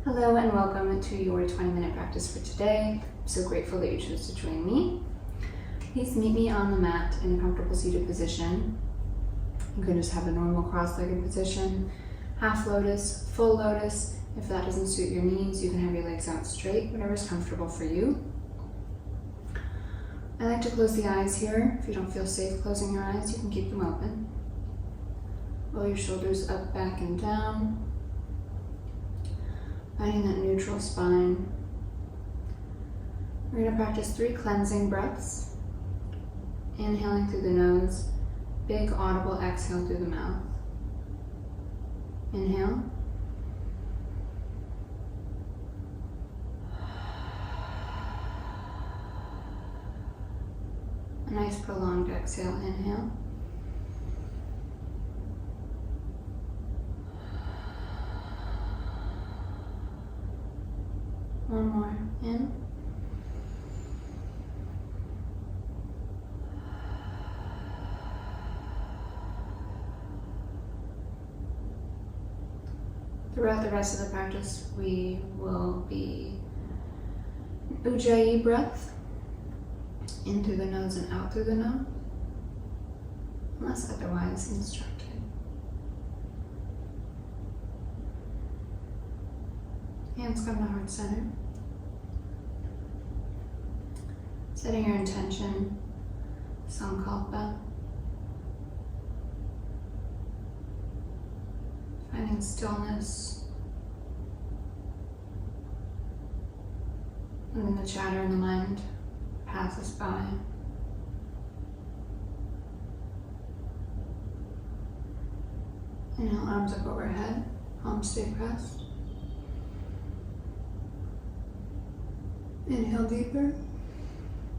Hello and welcome to your 20-minute practice for today. I'm so grateful that you chose to join me. Please meet me on the mat in a comfortable seated position. You can just have a normal cross-legged position, half lotus, full lotus. If that doesn't suit your needs, you can have your legs out straight, whatever's comfortable for you. I like to close the eyes here. If you don't feel safe closing your eyes, you can keep them open. Roll your shoulders up, back, and down. Finding that neutral spine. We're going to practice 3 cleansing breaths. Inhaling through the nose, big audible exhale through the mouth. Inhale. A nice prolonged exhale, inhale. One more, in. Throughout the rest of the practice, we will be Ujjayi breath, in through the nose and out through the nose, unless otherwise instructed. Hands come to heart center. Setting your intention, Sankalpa. Finding stillness. And then the chatter in the mind passes by. Inhale, arms up overhead, palms stay pressed. Inhale deeper,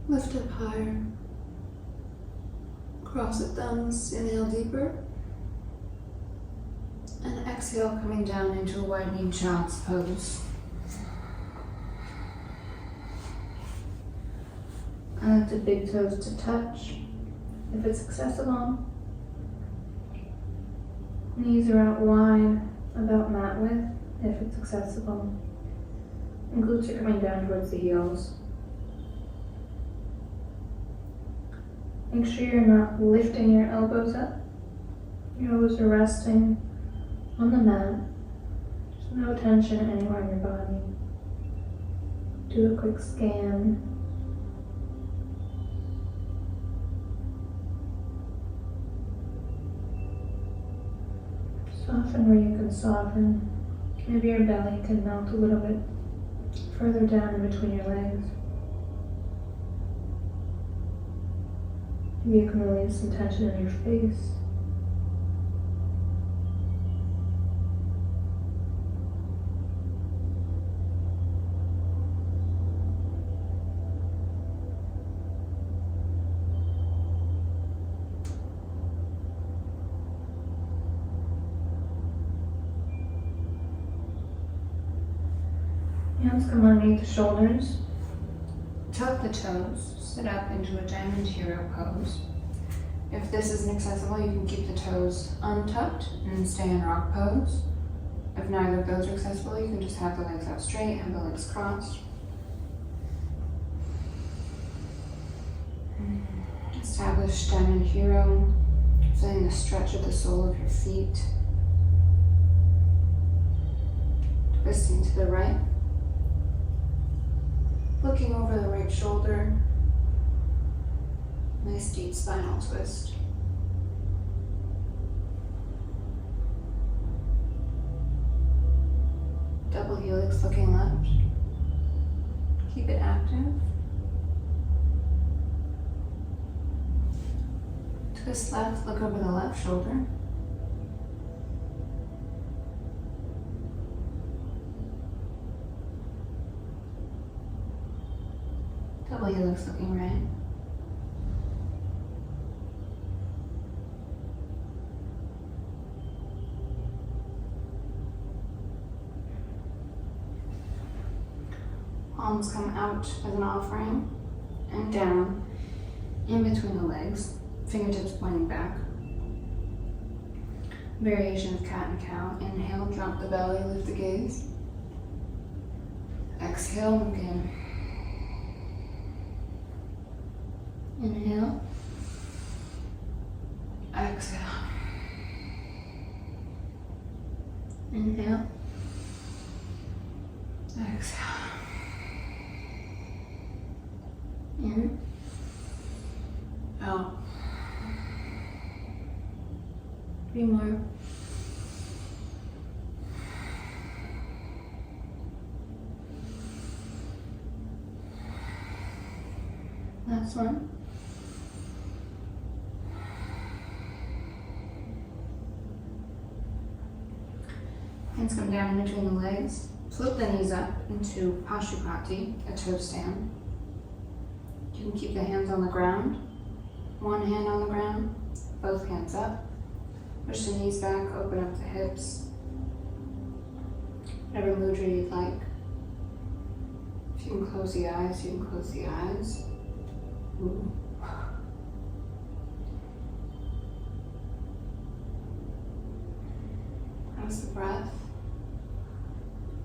lift up higher. Cross the thumbs, inhale deeper. And exhale, coming down into a widening child's pose. I like the big toes to touch, if it's accessible. Knees are out wide, about mat width, if it's accessible. And glutes are coming down towards the heels. Make sure you're not lifting your elbows up. Your elbows are resting on the mat. Just no tension anywhere in your body. Do a quick scan. Soften where you can soften. Maybe your belly can melt a little bit further down in between your legs. Maybe you can release some tension in your face. Hands come underneath the shoulders. Tuck the toes. Sit up into a diamond hero pose. If this isn't accessible, you can keep the toes untucked and stay in rock pose. If neither of those are accessible, you can just have the legs out straight, have the legs crossed. Establish diamond hero, feeling the stretch of the sole of your feet. Twisting to the right. Looking over the right shoulder. Nice deep spinal twist. Double helix looking left. Keep it active. Twist left, look over the left shoulder. Double helix looking right. Palms come out as an offering and down in between the legs, fingertips pointing back. Variation of cat and cow. Inhale, drop the belly, lift the gaze. Exhale again. Inhale. Exhale. Inhale. Exhale. In. Out. 3 more. Last one. Hands come down in between the legs. Flip the knees up into Paschupati, a toe stand. You can keep the hands on the ground. One hand on the ground, both hands up. Push the knees back, open up the hips. Whatever mudra you'd like. If you can close the eyes, you can close the eyes. Ooh. How's the breath?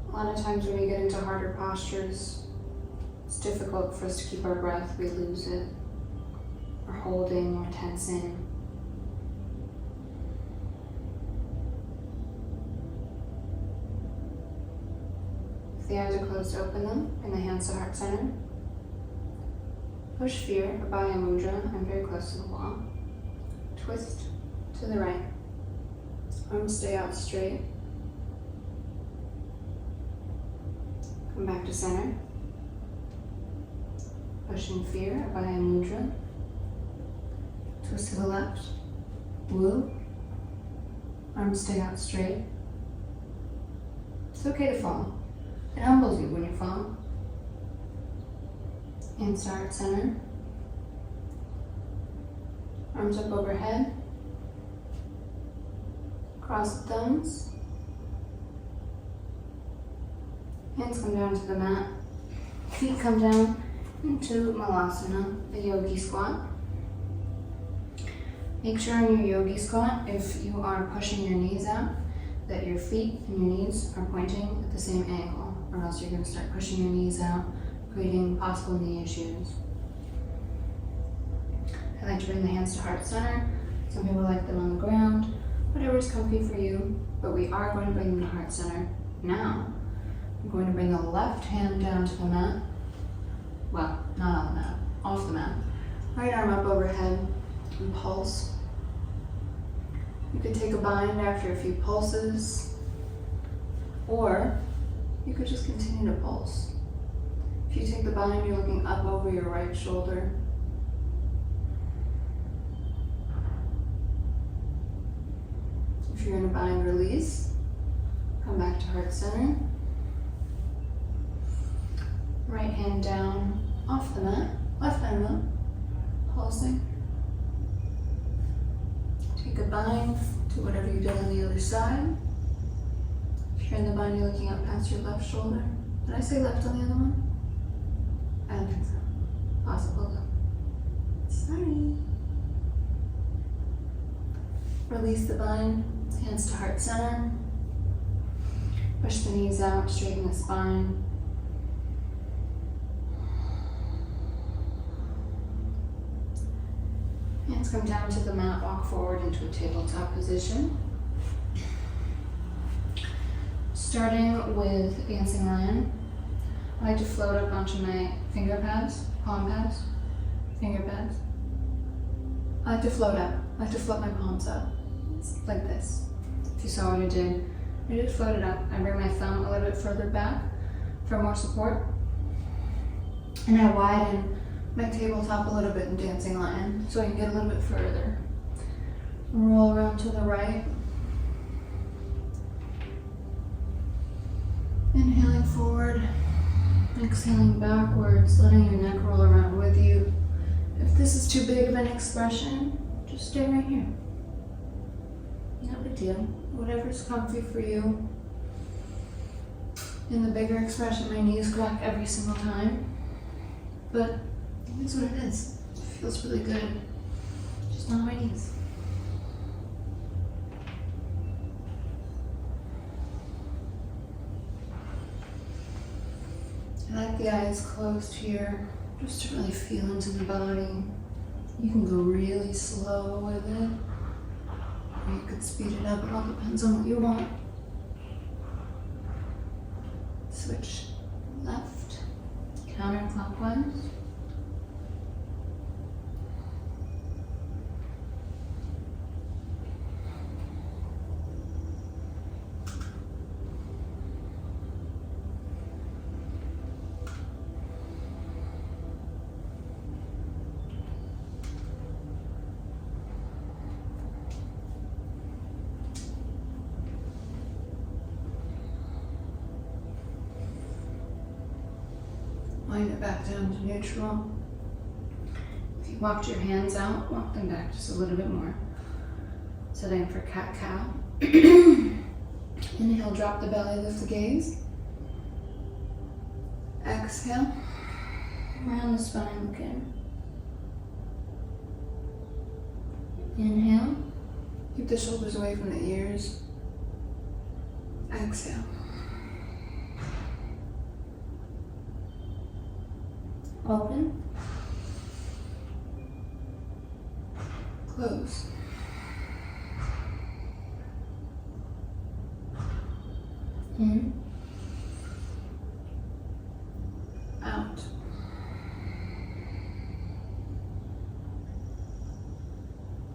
A lot of times when we get into harder postures, it's difficult for us to keep our breath. We lose it. We're holding or tensing. If the eyes are closed, open them. Bring the hands to heart center. Push fear, Abhaya Mudra. I'm very close to the wall. Twist to the right. Arms stay out straight. Come back to center. Pushing fear, Abhaya Mudra. Twist to the left. Woo. Arms stay out straight. It's okay to fall. It humbles you when you fall. Hands to heart center. Arms up overhead. Cross the thumbs. Hands come down to the mat. Feet come down into Malasana, the Yogi squat. Make sure in your Yogi squat, if you are pushing your knees out, that your feet and your knees are pointing at the same angle, or else you're going to start pushing your knees out, creating possible knee issues. I like to bring the hands to heart center. Some people like them on the ground, whatever's comfy for you, but we are going to bring them to heart center. Now, I'm going to bring the left hand down to the mat. Well, not on the mat, off the mat. Right arm up overhead and pulse. You could take a bind after a few pulses, or you could just continue to pulse. If you take the bind, you're looking up over your right shoulder. If you're in a bind release, come back to heart center. Right hand down off the mat, left hand up, pulsing. Take a bind to whatever you did on the other side. If you're in the bind, you're looking up past your left shoulder. Did I say left on the other one? I don't think so. Possible though. Sorry. Release the bind, hands to heart center. Push the knees out, straighten the spine. Hands come down to the mat, walk forward into a tabletop position. Starting with dancing lion, I like to float up onto my finger pads, palm pads, finger pads. I like to float up. I like to float my palms up. It's like this. If you saw what I did, I just float it up. I bring my thumb a little bit further back for more support. And I widen my tabletop a little bit in dancing lion so I can get a little bit further. Roll around to the right. Inhaling forward, exhaling backwards, letting your neck roll around with you. If this is too big of an expression, just stay right here. No big deal. Whatever's comfy for you. In the bigger expression, my knees crack every single time. But it's what it is. It feels really good. Just not on my knees. I like the eyes closed here, just to really feel into the body. You can go really slow with it, or you could speed it up. It all depends on what you want. Switch left, counterclockwise. Wind it back down to neutral. If you walked your hands out, walk them back just a little bit more. Setting for cat-cow. Inhale, drop the belly, lift the gaze. Exhale, round the spine, look in. Inhale, keep the shoulders away from the ears. Exhale. Open. Close. In. Out.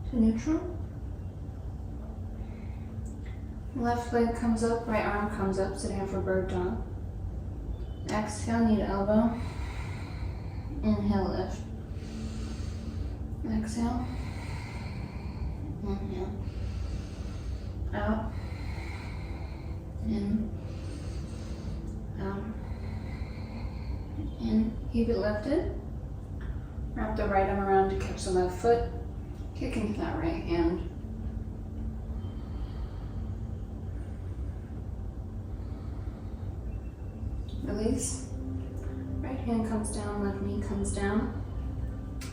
To neutral. Left leg comes up, right arm comes up, sitting up for bird dog. Exhale, knee to elbow. Inhale, lift. Exhale. Inhale. Out. In. Out. In. Keep it lifted. Wrap the right arm around to catch the left foot. Kick into that right hand. Release. Right hand comes down, left knee comes down.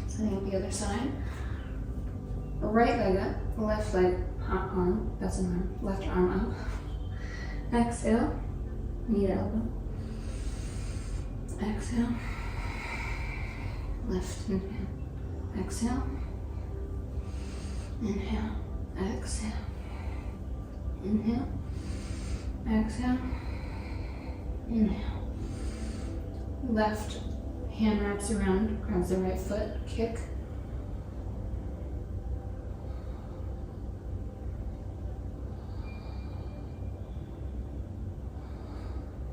Setting up the other side. Right leg up, left leg, arm, that's an arm, left arm up. Exhale, knee to elbow. Exhale, left inhale. Exhale, inhale, exhale, inhale, exhale, inhale. Left hand wraps around, grabs the right foot, kick.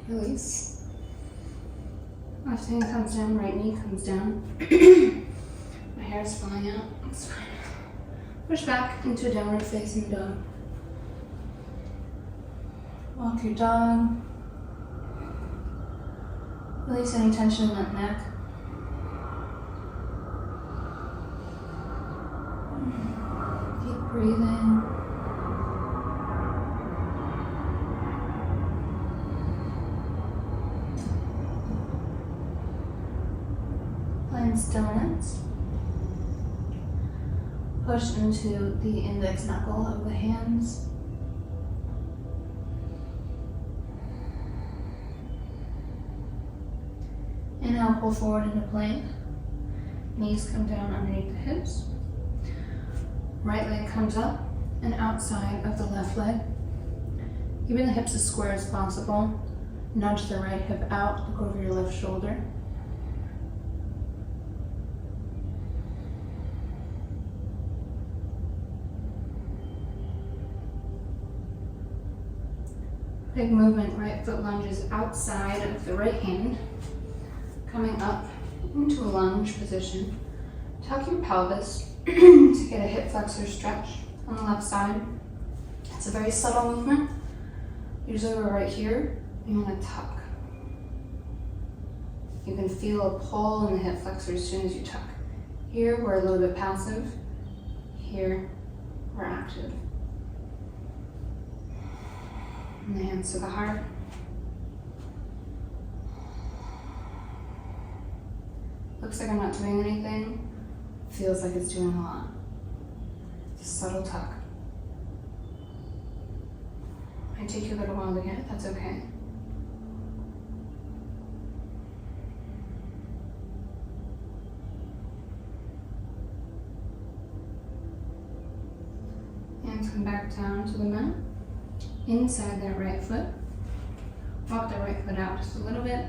Release. Left hand comes down, right knee comes down. My hair is falling out, it's fine. Push back into downward facing dog. Walk your dog. Release any tension in that neck. Keep breathing. Find stillness. Push into the index knuckle of the hands. Inhale, pull forward into plank. Knees come down underneath the hips. Right leg comes up and outside of the left leg. Keeping the hips as square as possible. Nudge the right hip out, look over your left shoulder. Big movement, right foot lunges outside of the right hand. Coming up into a lunge position. Tuck your pelvis to get a hip flexor stretch on the left side. It's a very subtle movement. Usually we're right here. You want to tuck. You can feel a pull in the hip flexor as soon as you tuck. Here we're a little bit passive. Here we're active. And the hands to the heart. Looks like I'm not doing anything. Feels like it's doing a lot. It's a subtle tuck. Might take you a little while to get it, that's okay. come back down to the mat. Inside that right foot. Walk that right foot out just a little bit.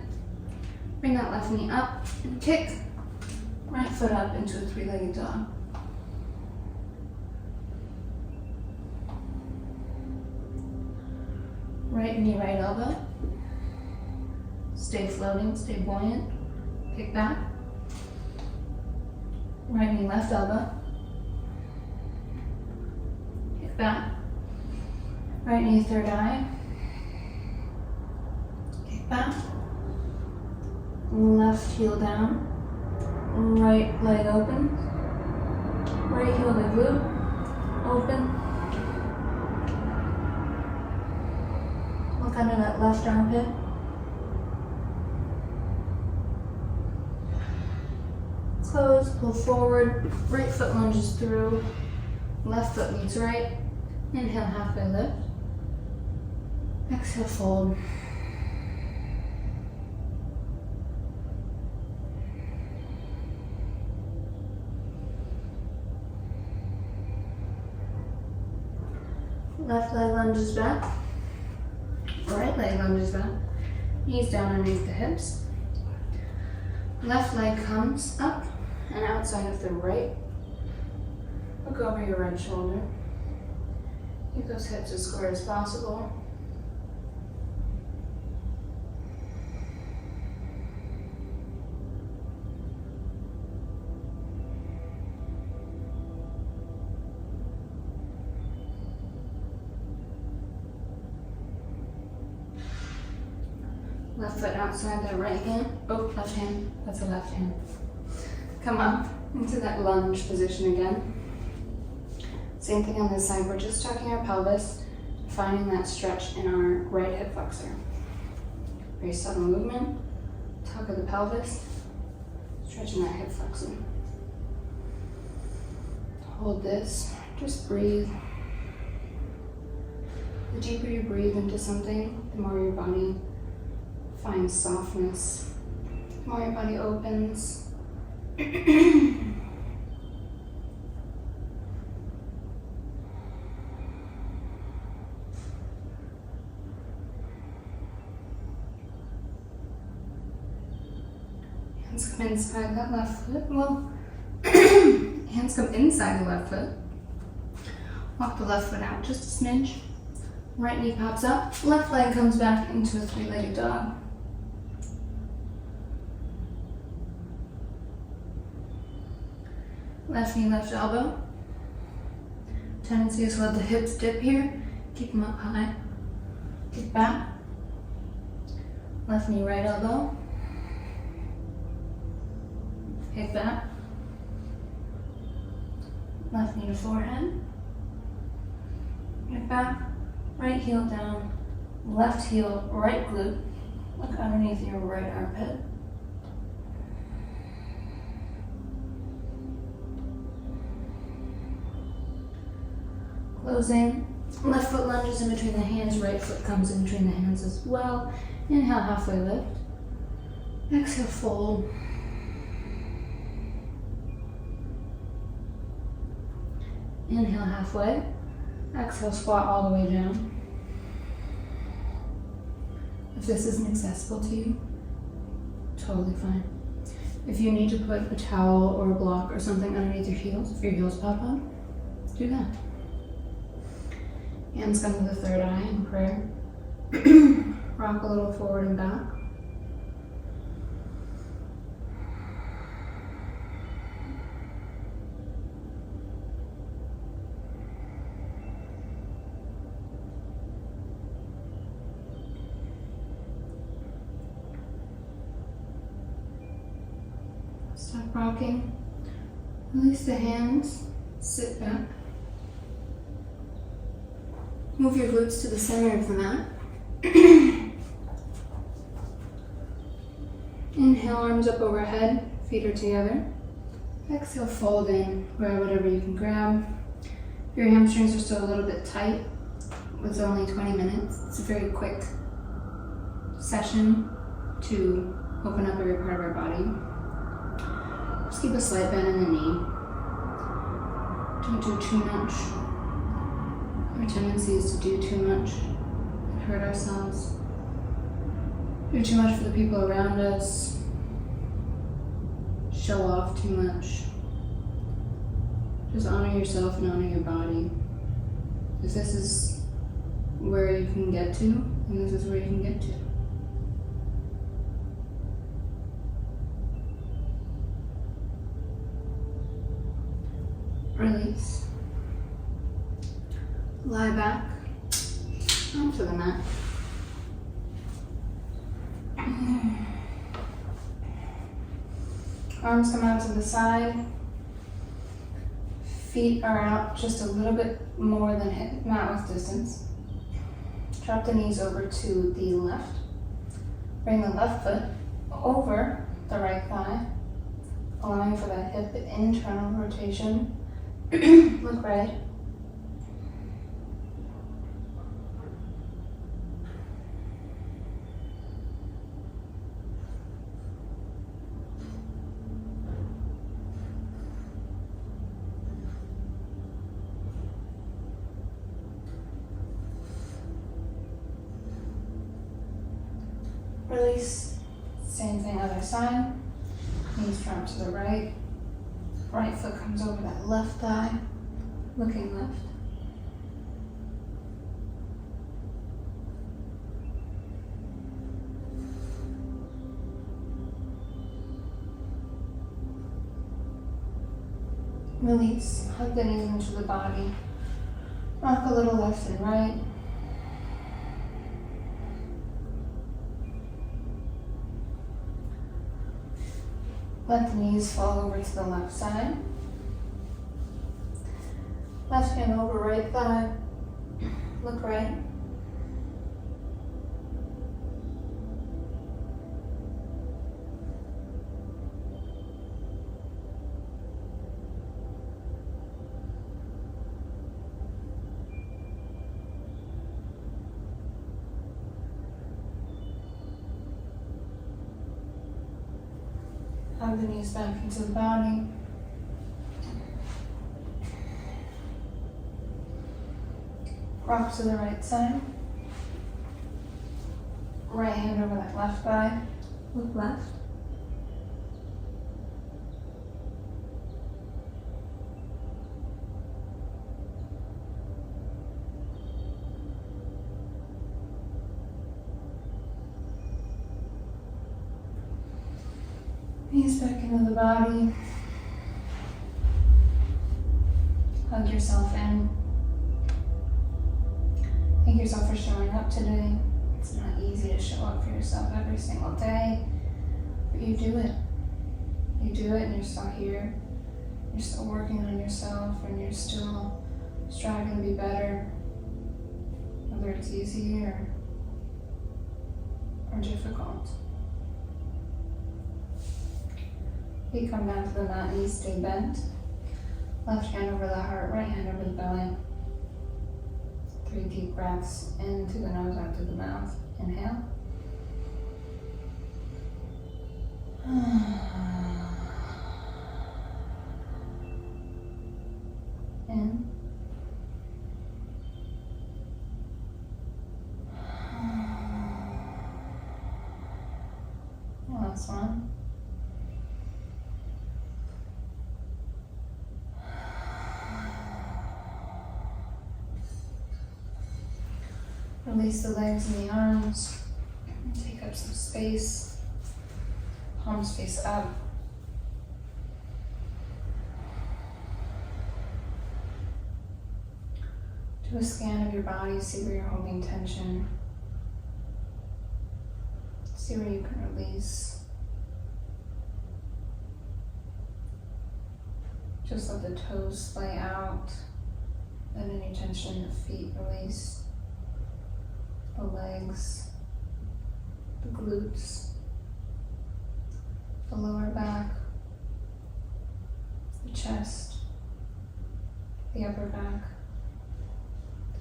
Bring that left knee up and kick right foot up into a three-legged dog. Right knee, right elbow. Stay floating, stay buoyant. Kick back. Right knee, left elbow. Kick back. Right knee, third eye. Kick back. Left heel down. Right leg open. Right heel to glute. Open. Look under that left armpit. Close, pull forward. Right foot lunges through. Left foot leads right. Inhale, halfway lift. Exhale, fold. Left leg lunges back. Right leg lunges back. Knees down underneath the hips. Left leg comes up and outside of the right. Look over your right shoulder. Keep those hips as square as possible. Left foot outside that right hand. Oh, left hand. That's a left hand. Come up into that lunge position again. Same thing on this side. We're just tucking our pelvis, finding that stretch in our right hip flexor. Very subtle movement. Tuck of the pelvis, stretching that hip flexor. Hold this. Just breathe. The deeper you breathe into something, the more your body finds softness, the more your body opens. Hands come inside that left foot. Well, hands come inside the left foot. Walk the left foot out just a smidge. Right knee pops up. Left leg comes back into a three-legged dog. Left knee, left elbow. Tendency is to let the hips dip here. Keep them up high. Kick back. Left knee, right elbow. Kick back. Left knee to forehead. Kick back. Right heel down. Left heel, right glute. Look underneath your right armpit. Closing. Left foot lunges in between the hands, right foot comes in between the hands as well. Inhale, halfway lift. Exhale, fold. Inhale, halfway. Exhale, squat all the way down. If this isn't accessible to you, totally fine. If you need to put a towel or a block or something underneath your heels, if your heels pop up, do that. Hands come to the third eye in prayer. Rock a little forward and back. Stop rocking. Release the hands. Sit back. Move your glutes to the center of the mat. Inhale, arms up overhead, feet are together. Exhale, fold in, grab whatever you can grab. If your hamstrings are still a little bit tight, it's only 20 minutes. It's a very quick session to open up every part of our body. Just keep a slight bend in the knee. Don't do too much. Our tendency is to do too much, hurt ourselves, do too much for the people around us, show off too much. Just honor yourself and honor your body. If this is where you can get to, then this is where you can get to. Release. Lie back onto the mat. Arms come out to the side. Feet are out just a little bit more than hip mat width distance. Drop the knees over to the left. Bring the left foot over the right thigh, allowing for that hip internal rotation. Look right. Release. Same thing, other side. Knees drop to the right. Right foot comes over that left thigh. Looking left. Release. Hug the knees into the body. Rock a little left and right. Let the knees fall over to the left side. Left hand over right thigh. Look right. Hug the knees back into the body. Rock to the right side. Right hand over that left thigh. Look left. Knees back into the body. Hug yourself in. Thank yourself for showing up today. It's not easy to show up for yourself every single day, but you do it. You do it and you're still here. You're still working on yourself and you're still striving to be better, whether it's easy or difficult. Feet come down to the mat, knees stay bent. Left hand over the heart, right hand over the belly. 3 deep breaths in through the nose, out through the mouth. Inhale. In. Last one. Release the legs and the arms. Take up some space. Palms face up. Do a scan of your body, see where you're holding tension. See where you can release. Just let the toes splay out. Let any tension in the feet release. The legs, the glutes, the lower back, the chest, the upper back,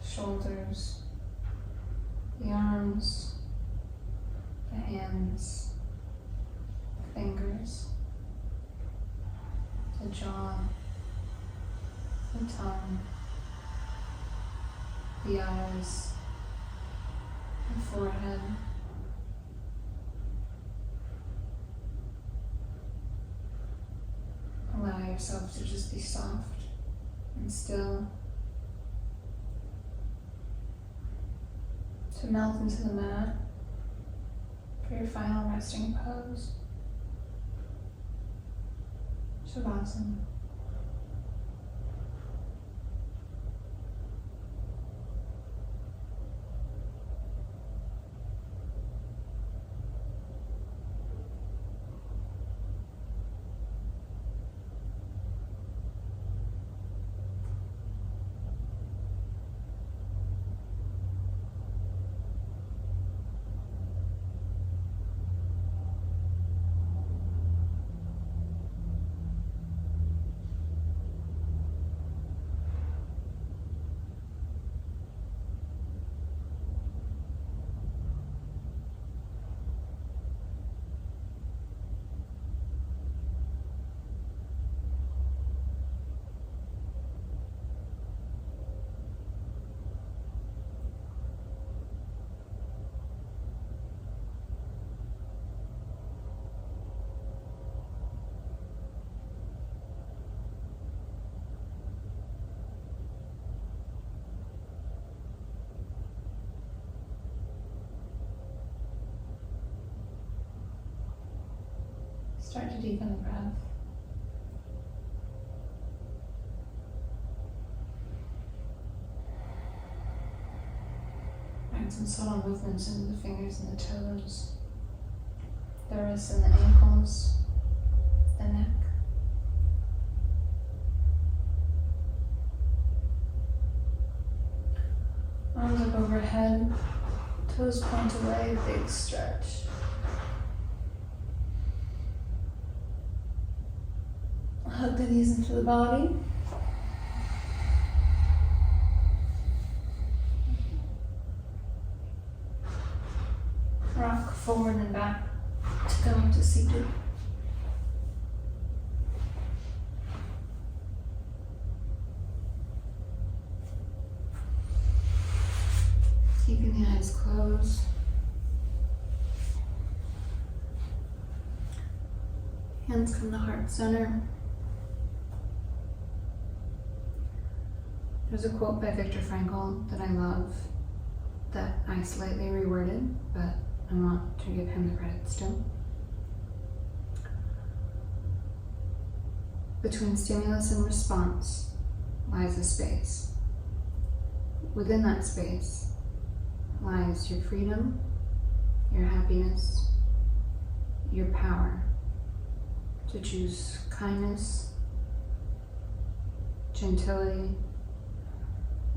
the shoulders, the arms, the hands, the fingers, the jaw, the tongue, the eyes, the forehead. Allow yourself to just be soft and still, to melt into the mat for your final resting pose, Savasana. Start to deepen the breath. Add some subtle movements into the fingers and the toes, the wrists and the ankles, the neck. Arms up overhead, toes point away, big stretch. Hug the knees into the body. Rock forward and back to go into seated. Keeping the eyes closed. Hands come to heart center. There's a quote by Viktor Frankl that I love that I slightly reworded, but I want to give him the credit still. Between stimulus and response lies a space. Within that space lies your freedom, your happiness, your power to choose kindness, gentility,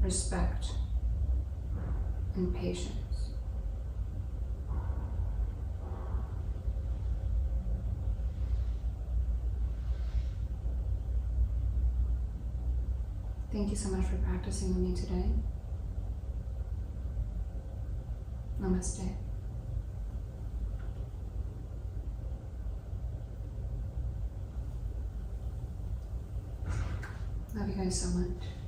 respect, and patience. Thank you so much for practicing with me today. Namaste. Love you guys so much.